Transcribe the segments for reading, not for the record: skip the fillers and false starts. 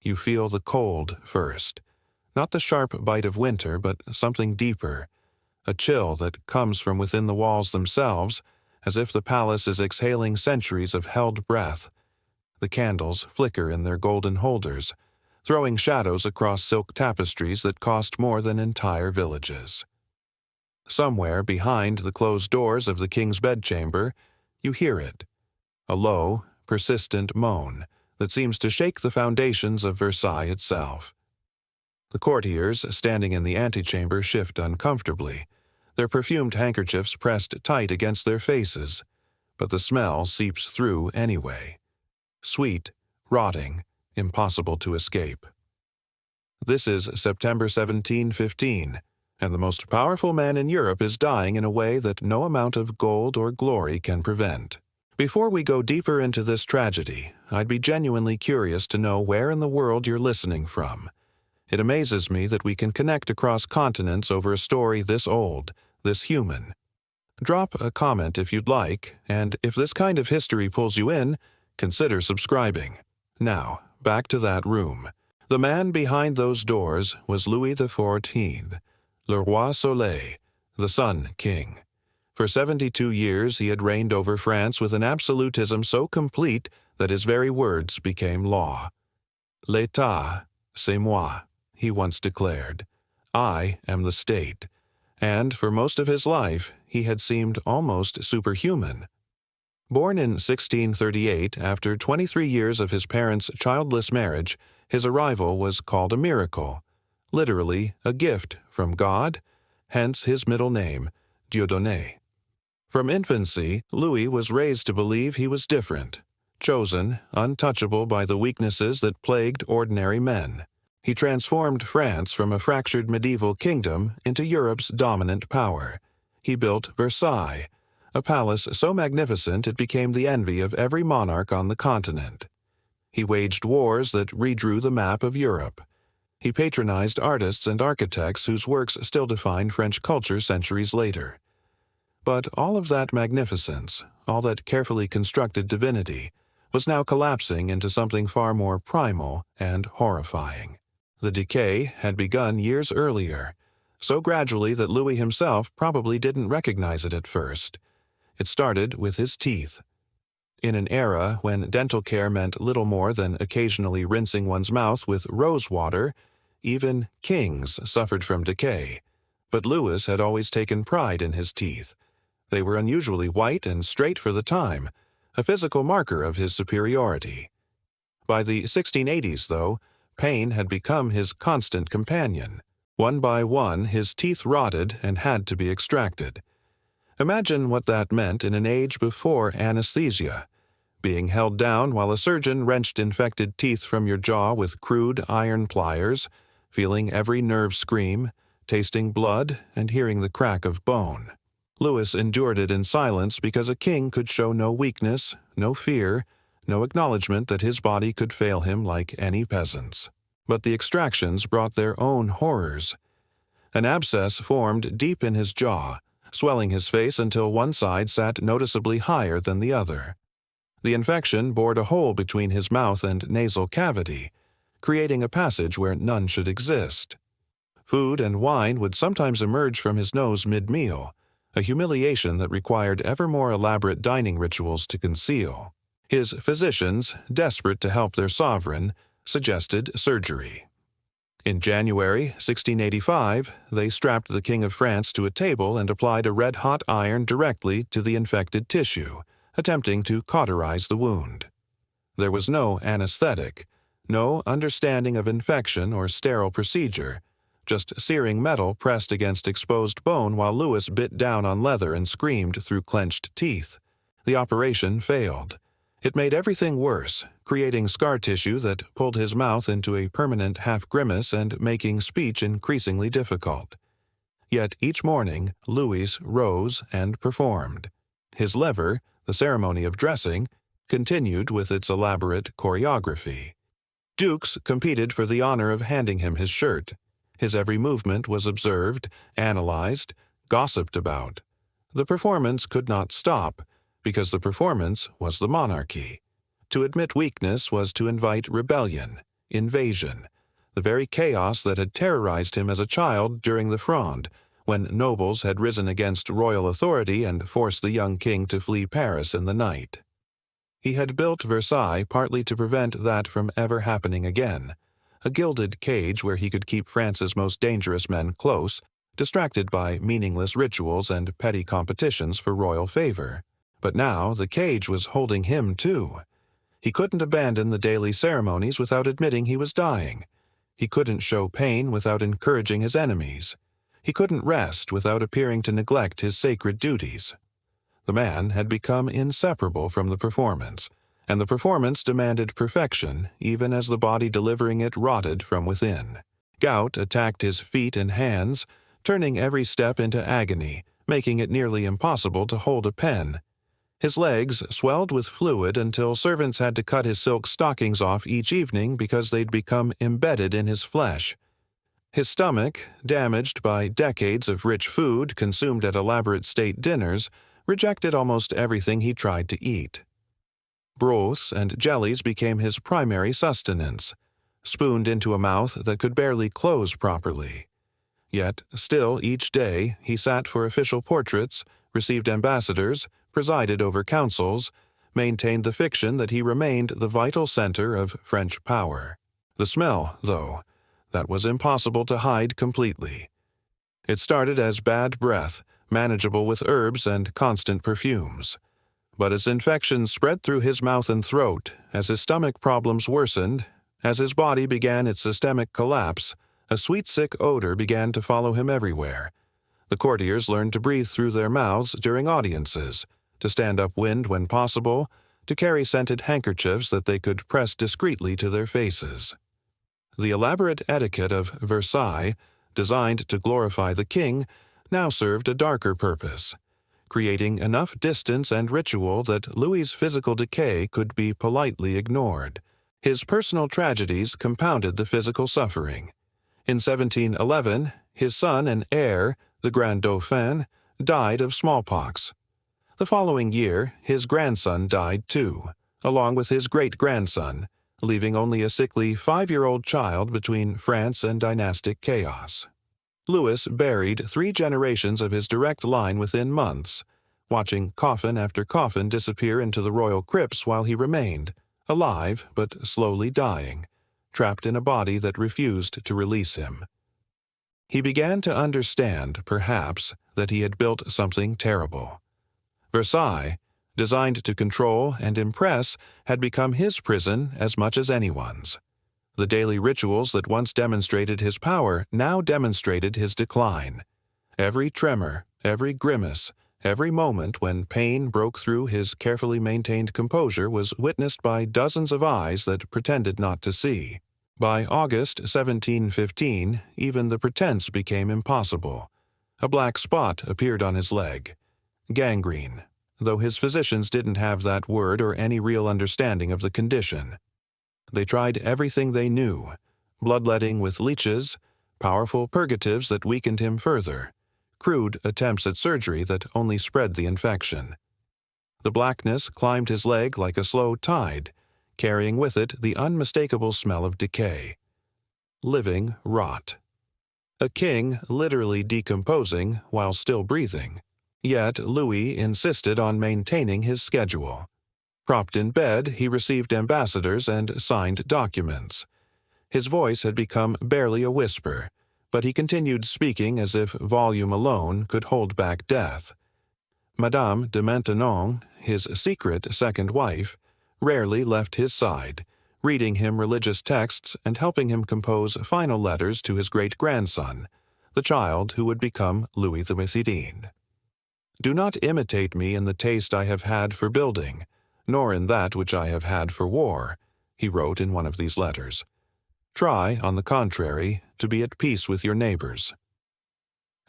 you feel the cold first. Not the sharp bite of winter, but something deeper, a chill that comes from within the walls themselves, as if the palace is exhaling centuries of held breath. The candles flicker in their golden holders, throwing shadows across silk tapestries that cost more than entire villages. Somewhere behind the closed doors of the king's bedchamber, you hear it, a low, persistent moan that seems to shake the foundations of Versailles itself. The courtiers standing in the antechamber shift uncomfortably, their perfumed handkerchiefs pressed tight against their faces, but the smell seeps through anyway. Sweet, rotting, impossible to escape. This is September 1715, and the most powerful man in Europe is dying in a way that no amount of gold or glory can prevent. Before we go deeper into this tragedy, I'd be genuinely curious to know where in the world you're listening from. It amazes me that we can connect across continents over a story this old, this human. Drop a comment if you'd like, and if this kind of history pulls you in, consider subscribing. Now, back to that room. The man behind those doors was Louis XIV, Le Roi Soleil, the Sun King. For 72 years he had reigned over France with an absolutism so complete that his very words became law. L'État, c'est moi, he once declared. I am the state. And for most of his life, he had seemed almost superhuman. Born in 1638, after 23 years of his parents' childless marriage, his arrival was called a miracle, literally a gift from God, hence his middle name, Dieudonné. From infancy, Louis was raised to believe he was different, chosen, untouchable by the weaknesses that plagued ordinary men. He transformed France from a fractured medieval kingdom into Europe's dominant power. He built Versailles, a palace so magnificent it became the envy of every monarch on the continent. He waged wars that redrew the map of Europe. He patronized artists and architects whose works still define French culture centuries later. But all of that magnificence, all that carefully constructed divinity, was now collapsing into something far more primal and horrifying. The decay had begun years earlier, so gradually that Louis himself probably didn't recognize it at first. It started with his teeth. In an era when dental care meant little more than occasionally rinsing one's mouth with rose water, even kings suffered from decay. But Louis had always taken pride in his teeth. They were unusually white and straight for the time, a physical marker of his superiority. By the 1680s, though, pain had become his constant companion. One by one, his teeth rotted and had to be extracted. Imagine what that meant in an age before anesthesia, being held down while a surgeon wrenched infected teeth from your jaw with crude iron pliers, feeling every nerve scream, tasting blood, and hearing the crack of bone. Louis endured it in silence because a king could show no weakness, no fear, no acknowledgement that his body could fail him like any peasant's. But the extractions brought their own horrors. An abscess formed deep in his jaw, swelling his face until one side sat noticeably higher than the other. The infection bored a hole between his mouth and nasal cavity, creating a passage where none should exist. Food and wine would sometimes emerge from his nose mid-meal, a humiliation that required ever more elaborate dining rituals to conceal. His physicians, desperate to help their sovereign, suggested surgery. In January 1685, they strapped the King of France to a table and applied a red-hot iron directly to the infected tissue, attempting to cauterize the wound. There was no anesthetic, no understanding of infection or sterile procedure, just searing metal pressed against exposed bone while Louis bit down on leather and screamed through clenched teeth. The operation failed. It made everything worse, creating scar tissue that pulled his mouth into a permanent half-grimace and making speech increasingly difficult. Yet each morning, Louis rose and performed. His lever, the ceremony of dressing, continued with its elaborate choreography. Dukes competed for the honor of handing him his shirt. His every movement was observed, analyzed, gossiped about. The performance could not stop, because the performance was the monarchy. To admit weakness was to invite rebellion. invasion, the very chaos that had terrorized him as a child during the Fronde, when nobles had risen against royal authority and forced the young king to flee Paris in the night. He had built Versailles partly to prevent that from ever happening again, a gilded cage where he could keep France's most dangerous men close, distracted by meaningless rituals and petty competitions for royal favor. But now the cage was holding him too. He couldn't abandon the daily ceremonies without admitting he was dying. He couldn't show pain without encouraging his enemies. He couldn't rest without appearing to neglect his sacred duties. The man had become inseparable from the performance, and the performance demanded perfection even as the body delivering it rotted from within. Gout attacked his feet and hands, turning every step into agony, making it nearly impossible to hold a pen. His legs swelled with fluid until servants had to cut his silk stockings off each evening because they'd become embedded in his flesh. His stomach, damaged by decades of rich food consumed at elaborate state dinners, rejected almost everything he tried to eat. Broths and jellies became his primary sustenance, spooned into a mouth that could barely close properly. Yet, still each day, he sat for official portraits, received ambassadors, presided over councils, maintained the fiction that he remained the vital center of French power. The smell, though, that was impossible to hide completely. It started as bad breath, manageable with herbs and constant perfumes. But as infections spread through his mouth and throat, as his stomach problems worsened, as his body began its systemic collapse, a sweet-sick odor began to follow him everywhere. The courtiers learned to breathe through their mouths during audiences, to stand upwind when possible, to carry scented handkerchiefs that they could press discreetly to their faces. The elaborate etiquette of Versailles, designed to glorify the king, now served a darker purpose, creating enough distance and ritual that Louis's physical decay could be politely ignored. His personal tragedies compounded the physical suffering. In 1711, his son and heir, the Grand Dauphin, died of smallpox. The following year, his grandson died too, along with his great-grandson, leaving only a sickly 5-year-old child between France and dynastic chaos. Louis buried 3 generations of his direct line within months, watching coffin after coffin disappear into the royal crypts while he remained, alive but slowly dying, trapped in a body that refused to release him. He began to understand, perhaps, that he had built something terrible. Versailles, designed to control and impress, had become his prison as much as anyone's. The daily rituals that once demonstrated his power now demonstrated his decline. Every tremor, every grimace, every moment when pain broke through his carefully maintained composure was witnessed by dozens of eyes that pretended not to see. By August 1715, even the pretense became impossible. A black spot appeared on his leg. Gangrene, though his physicians didn't have that word or any real understanding of the condition. They tried everything they knew, bloodletting with leeches, powerful purgatives that weakened him further, crude attempts at surgery that only spread the infection. The blackness climbed his leg like a slow tide, carrying with it the unmistakable smell of decay. Living rot. A king literally decomposing while still breathing. Yet Louis insisted on maintaining his schedule. Propped in bed, he received ambassadors and signed documents. His voice had become barely a whisper, but he continued speaking as if volume alone could hold back death. Madame de Maintenon, his secret second wife, rarely left his side, reading him religious texts and helping him compose final letters to his great-grandson, the child who would become Louis XIV. "Do not imitate me in the taste I have had for building, nor in that which I have had for war," he wrote in one of these letters. "Try, on the contrary, to be at peace with your neighbors."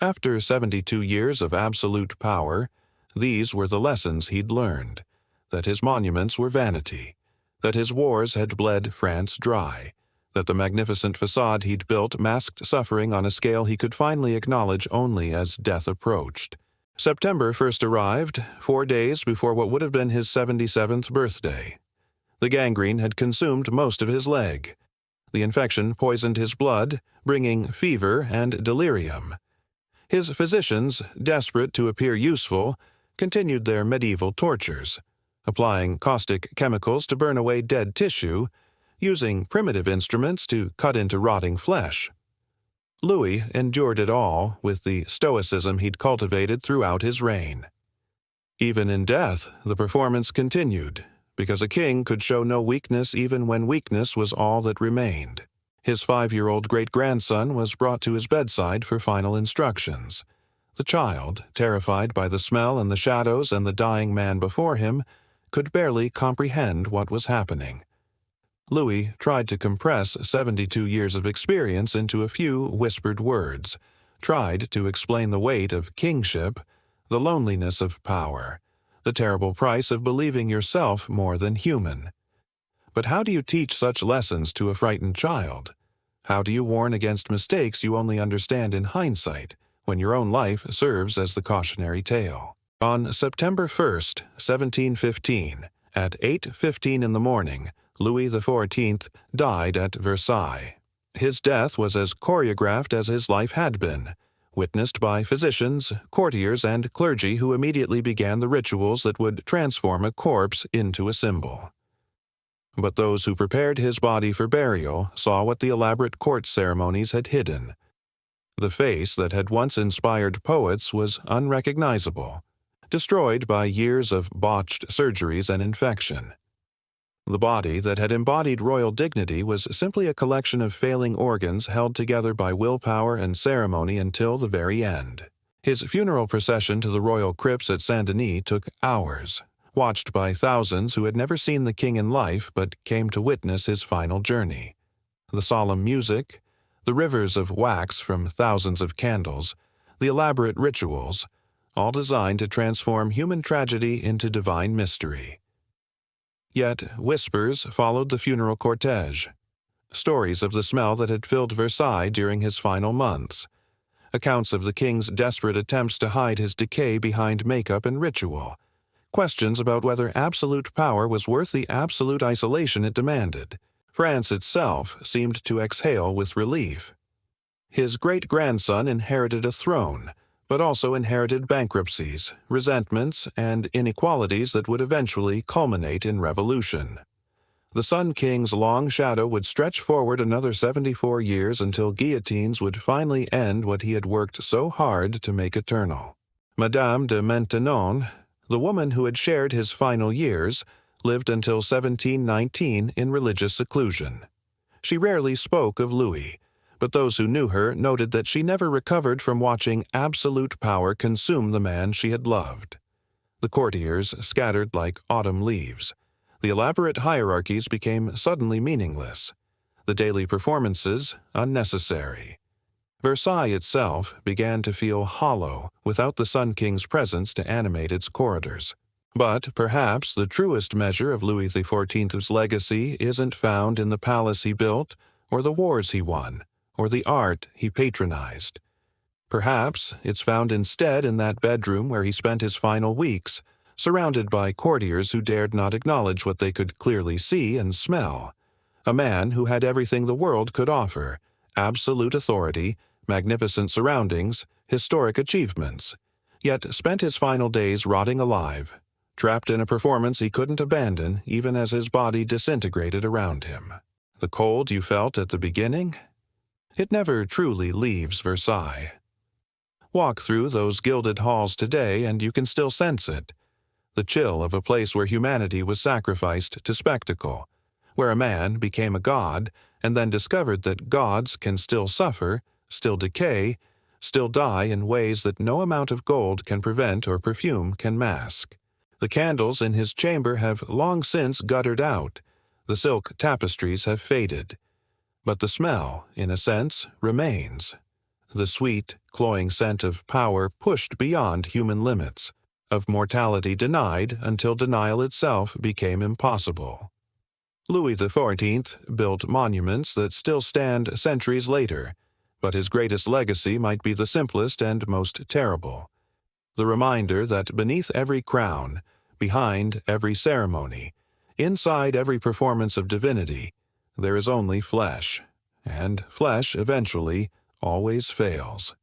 After 72 years of absolute power, these were the lessons he'd learned: that his monuments were vanity, that his wars had bled France dry, that the magnificent facade he'd built masked suffering on a scale he could finally acknowledge only as death approached. September first arrived, 4 days before what would have been his 77th birthday. The gangrene had consumed most of his leg. The infection poisoned his blood, bringing fever and delirium. His physicians, desperate to appear useful, continued their medieval tortures, applying caustic chemicals to burn away dead tissue, using primitive instruments to cut into rotting flesh. Louis endured it all with the stoicism he'd cultivated throughout his reign. Even in death, the performance continued, because a king could show no weakness even when weakness was all that remained. His 5-year-old great-grandson was brought to his bedside for final instructions. The child, terrified by the smell and the shadows and the dying man before him, could barely comprehend what was happening. Louis tried to compress 72 years of experience into a few whispered words, tried to explain the weight of kingship, the loneliness of power, the terrible price of believing yourself more than human. But how do you teach such lessons to a frightened child? How do you warn against mistakes you only understand in hindsight, when your own life serves as the cautionary tale? On September 1st, 1715, at 8:15 in the morning, Louis XIV died at Versailles. His death was as choreographed as his life had been, witnessed by physicians, courtiers, and clergy who immediately began the rituals that would transform a corpse into a symbol. But those who prepared his body for burial saw what the elaborate court ceremonies had hidden. The face that had once inspired poets was unrecognizable, destroyed by years of botched surgeries and infection. The body that had embodied royal dignity was simply a collection of failing organs held together by willpower and ceremony until the very end. His funeral procession to the royal crypts at Saint-Denis took hours, watched by thousands who had never seen the king in life but came to witness his final journey. The solemn music, the rivers of wax from thousands of candles, the elaborate rituals, all designed to transform human tragedy into divine mystery. Yet whispers followed the funeral cortege. Stories of the smell that had filled Versailles during his final months. Accounts of the king's desperate attempts to hide his decay behind makeup and ritual. Questions about whether absolute power was worth the absolute isolation it demanded. France itself seemed to exhale with relief. His great-grandson inherited a throne, but also inherited bankruptcies, resentments, and inequalities that would eventually culminate in revolution. The Sun King's long shadow would stretch forward another 74 years until guillotines would finally end what he had worked so hard to make eternal. Madame de Maintenon, the woman who had shared his final years, lived until 1719 in religious seclusion. She rarely spoke of Louis, but those who knew her noted that she never recovered from watching absolute power consume the man she had loved. The courtiers scattered like autumn leaves. The elaborate hierarchies became suddenly meaningless. The daily performances unnecessary. Versailles itself began to feel hollow without the Sun King's presence to animate its corridors. But perhaps the truest measure of Louis XIV's legacy isn't found in the palace he built, or the wars he won, or the art he patronized. Perhaps it's found instead in that bedroom where he spent his final weeks, surrounded by courtiers who dared not acknowledge what they could clearly see and smell. A man who had everything the world could offer: absolute authority, magnificent surroundings, historic achievements, yet spent his final days rotting alive, trapped in a performance he couldn't abandon even as his body disintegrated around him. The cold you felt at the beginning? It never truly leaves Versailles. Walk through those gilded halls today and you can still sense it. The chill of a place where humanity was sacrificed to spectacle, where a man became a god and then discovered that gods can still suffer, still decay, still die in ways that no amount of gold can prevent or perfume can mask. The candles in his chamber have long since guttered out. The silk tapestries have faded. But the smell, in a sense, remains. The sweet, cloying scent of power pushed beyond human limits, of mortality denied until denial itself became impossible. Louis XIV built monuments that still stand centuries later, but his greatest legacy might be the simplest and most terrible. The reminder that beneath every crown, behind every ceremony, inside every performance of divinity, there is only flesh, and flesh eventually always fails.